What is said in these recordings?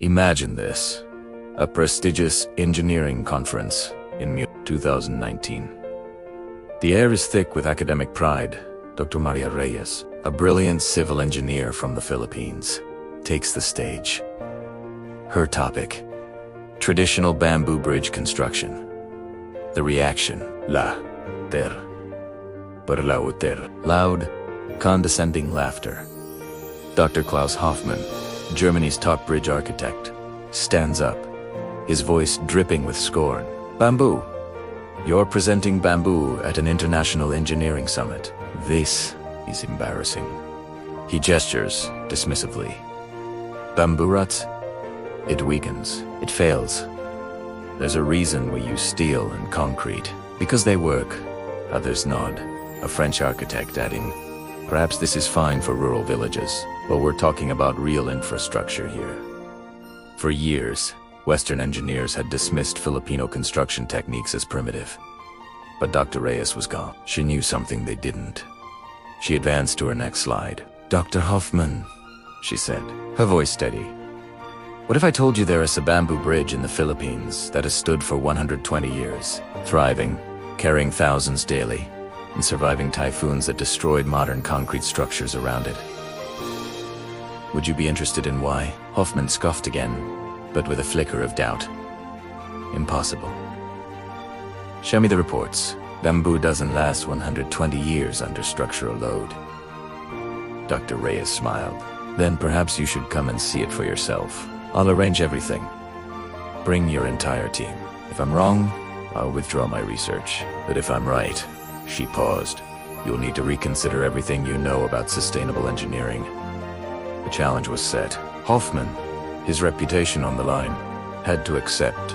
Imagine this. A prestigious engineering conference in Munich 2019. The air is thick with academic pride. Dr. Maria Reyes, a brilliant civil engineer from the Philippines, takes the stage. Her topic: traditional bamboo bridge construction. The reaction: la ter per la uter. Loud, condescending laughter. Dr. Klaus Hoffmann, Germany's top bridge architect, stands up, his voice dripping with scorn. Bamboo. You're presenting bamboo at an international engineering summit. This is embarrassing. He gestures dismissively. Bamboo rots? It weakens. It fails. There's a reason we use steel and concrete. Because they work. Others nod. A French architect adding, perhaps this is fine for rural villages, but we're talking about real infrastructure here. For years, Western engineers had dismissed Filipino construction techniques as primitive. But Dr. Reyes was gone. She knew something they didn't. She advanced to her next slide. Dr. Hoffmann, she said, her voice steady. What if I told you there is a bamboo bridge in the Philippines that has stood for 120 years, thriving, carrying thousands daily, and surviving typhoons that destroyed modern concrete structures around it? Would you be interested in why? Hoffmann scoffed again, but with a flicker of doubt. Impossible. Show me the reports. Bamboo doesn't last 120 years under structural load. Dr. Reyes smiled. Then perhaps you should come and see it for yourself. I'll arrange everything. Bring your entire team. If I'm wrong, I'll withdraw my research. But if I'm right, she paused, you'll need to reconsider everything you know about sustainable engineering. The challenge was set. Hoffmann, his reputation on the line, had to accept.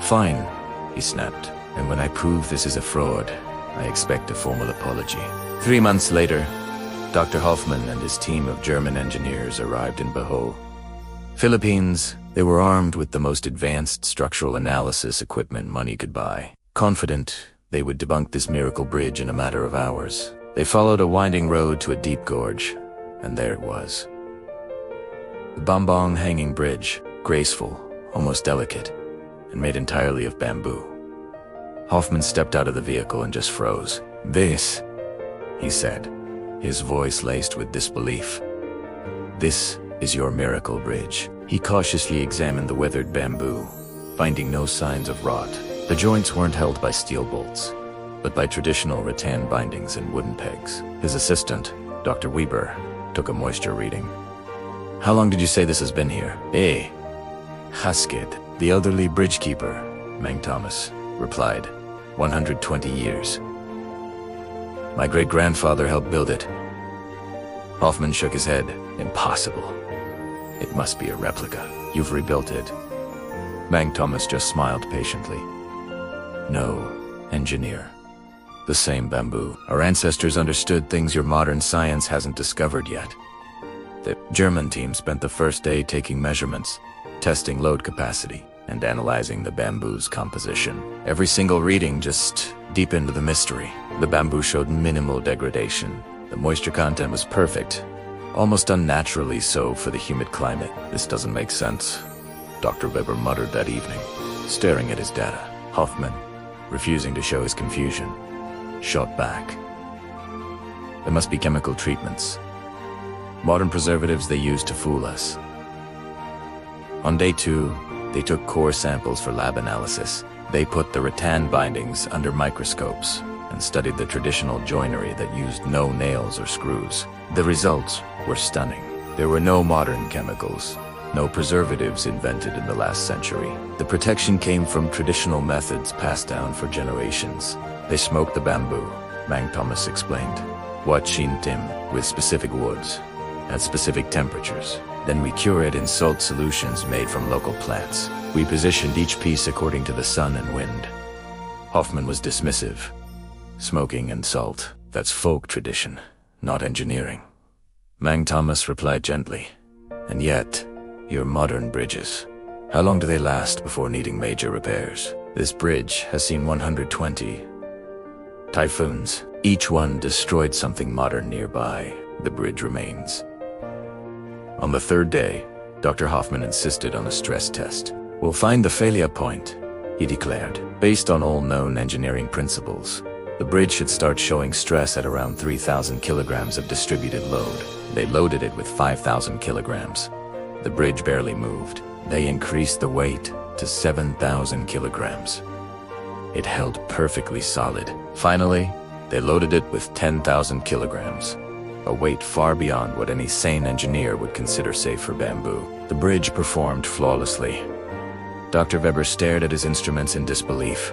Fine, he snapped. And when I prove this is a fraud, I expect a formal apology. 3 months later, Dr. Hoffmann and his team of German engineers arrived in Bohol, Philippines. They were armed with the most advanced structural analysis equipment money could buy. Confident they would debunk this miracle bridge in a matter of hours. They followed a winding road to a deep gorge, and there it was. The Bambang hanging bridge, graceful, almost delicate, and made entirely of bamboo. Hoffmann stepped out of the vehicle and just froze. This, he said, his voice laced with disbelief. This is your miracle bridge. He cautiously examined the weathered bamboo, finding no signs of rot. The joints weren't held by steel bolts, but by traditional rattan bindings and wooden pegs. His assistant, Dr. Weber, took a moisture reading. How long did you say this has been here? Haskid, the elderly bridge keeper, Mang Thomas, replied. 120 years. My great-grandfather helped build it. Hoffmann shook his head. Impossible. It must be a replica. You've rebuilt it. Mang Thomas just smiled patiently. No, engineer. The same bamboo. Our ancestors understood things your modern science hasn't discovered yet. The German team spent the first day taking measurements, testing load capacity, and analyzing the bamboo's composition. Every single reading just deepened the mystery. The bamboo showed minimal degradation. The moisture content was perfect, almost unnaturally so for the humid climate. This doesn't make sense, Dr. Weber muttered that evening, staring at his data. Hoffmann, refusing to show his confusion, shot back. There must be chemical treatments. Modern preservatives they use to fool us. On day 2, they took core samples for lab analysis. They put the rattan bindings under microscopes and studied the traditional joinery that used no nails or screws. The results were stunning. There were no modern chemicals, no preservatives invented in the last century. The protection came from traditional methods passed down for generations. They smoked the bamboo, Mang Thomas explained. Watchin tim with specific woods, at specific temperatures. Then we cure it in salt solutions made from local plants. We positioned each piece according to the sun and wind. Hoffmann was dismissive. Smoking and salt, that's folk tradition, not engineering. Mang Thomas replied gently. And yet, your modern bridges. How long do they last before needing major repairs? This bridge has seen 120 typhoons. Each one destroyed something modern nearby. The bridge remains. On the third day, Dr. Hoffman insisted on a stress test. "We'll find the failure point," he declared. "Based on all known engineering principles, the bridge should start showing stress at around 3,000 kilograms of distributed load." They loaded it with 5,000 kilograms. The bridge barely moved. They increased the weight to 7,000 kilograms. It held perfectly solid. Finally, they loaded it with 10,000 kilograms, a weight far beyond what any sane engineer would consider safe for bamboo. The bridge performed flawlessly. Dr. Weber stared at his instruments in disbelief.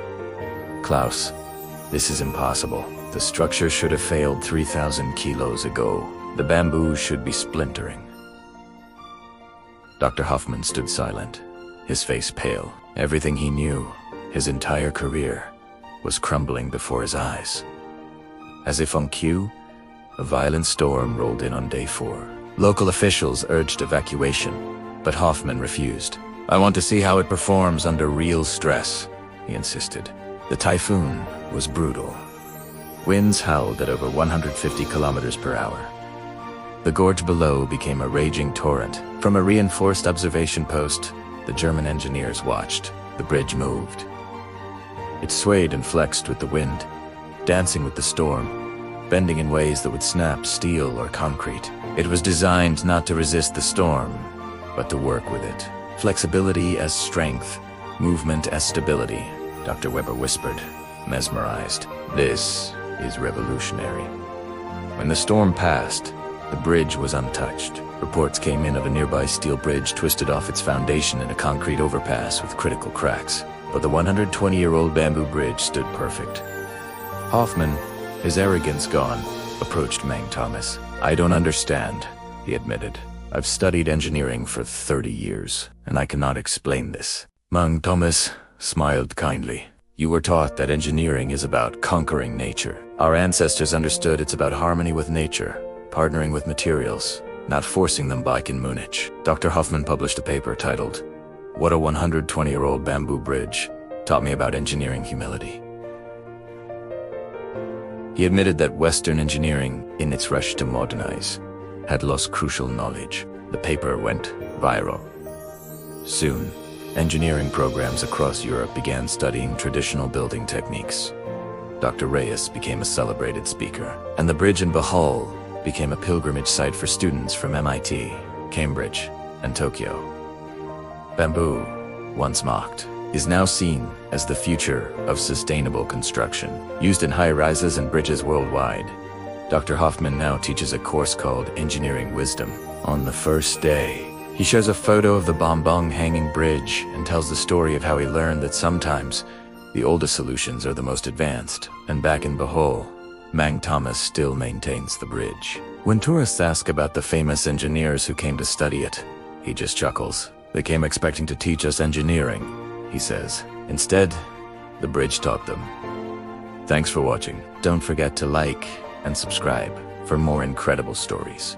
"Klaus, this is impossible. The structure should have failed 3,000 kilos ago. The bamboo should be splintering." Dr. Hoffman stood silent, his face pale. Everything he knew, his entire career, was crumbling before his eyes. As if on cue, a violent storm rolled in on day 4. Local officials urged evacuation, but Hoffman refused. "I want to see how it performs under real stress," he insisted. The typhoon was brutal. Winds howled at over 150 kilometers per hour. The gorge below became a raging torrent. From a reinforced observation post, the German engineers watched. The bridge moved. It swayed and flexed with the wind, dancing with the storm, bending in ways that would snap steel or concrete. It was designed not to resist the storm, but to work with it. "Flexibility as strength, movement as stability," Dr. Weber whispered, mesmerized. "This is revolutionary." When the storm passed, the bridge was untouched. Reports came in of a nearby steel bridge twisted off its foundation in a concrete overpass with critical cracks. But the 120-year-old bamboo bridge stood perfect. Hoffman, his arrogance gone, approached Mang Thomas. "I don't understand," he admitted. "I've studied engineering for 30 years, and I cannot explain this." Mang Thomas smiled kindly. "You were taught that engineering is about conquering nature. Our ancestors understood it's about harmony with nature, partnering with materials, not forcing them back in Munich." Dr. Hoffman published a paper titled, "What a 120-year-old bamboo bridge taught me about engineering humility." He admitted that Western engineering, in its rush to modernize, had lost crucial knowledge. The paper went viral. Soon, engineering programs across Europe began studying traditional building techniques. Dr. Reyes became a celebrated speaker, and the bridge in Bohol became a pilgrimage site for students from MIT, Cambridge, and Tokyo. Bamboo, once mocked, is now seen as the future of sustainable construction, used in high-rises and bridges worldwide. Dr. Hoffman now teaches a course called Engineering Wisdom. On the first day, he shows a photo of the Bombong hanging bridge and tells the story of how he learned that sometimes the oldest solutions are the most advanced. And back in Bohol, Mang Thomas still maintains the bridge. When tourists ask about the famous engineers who came to study it, he just chuckles. "They came expecting to teach us engineering," he says. "Instead, the bridge taught them." Thanks for watching. Don't forget to like and subscribe for more incredible stories.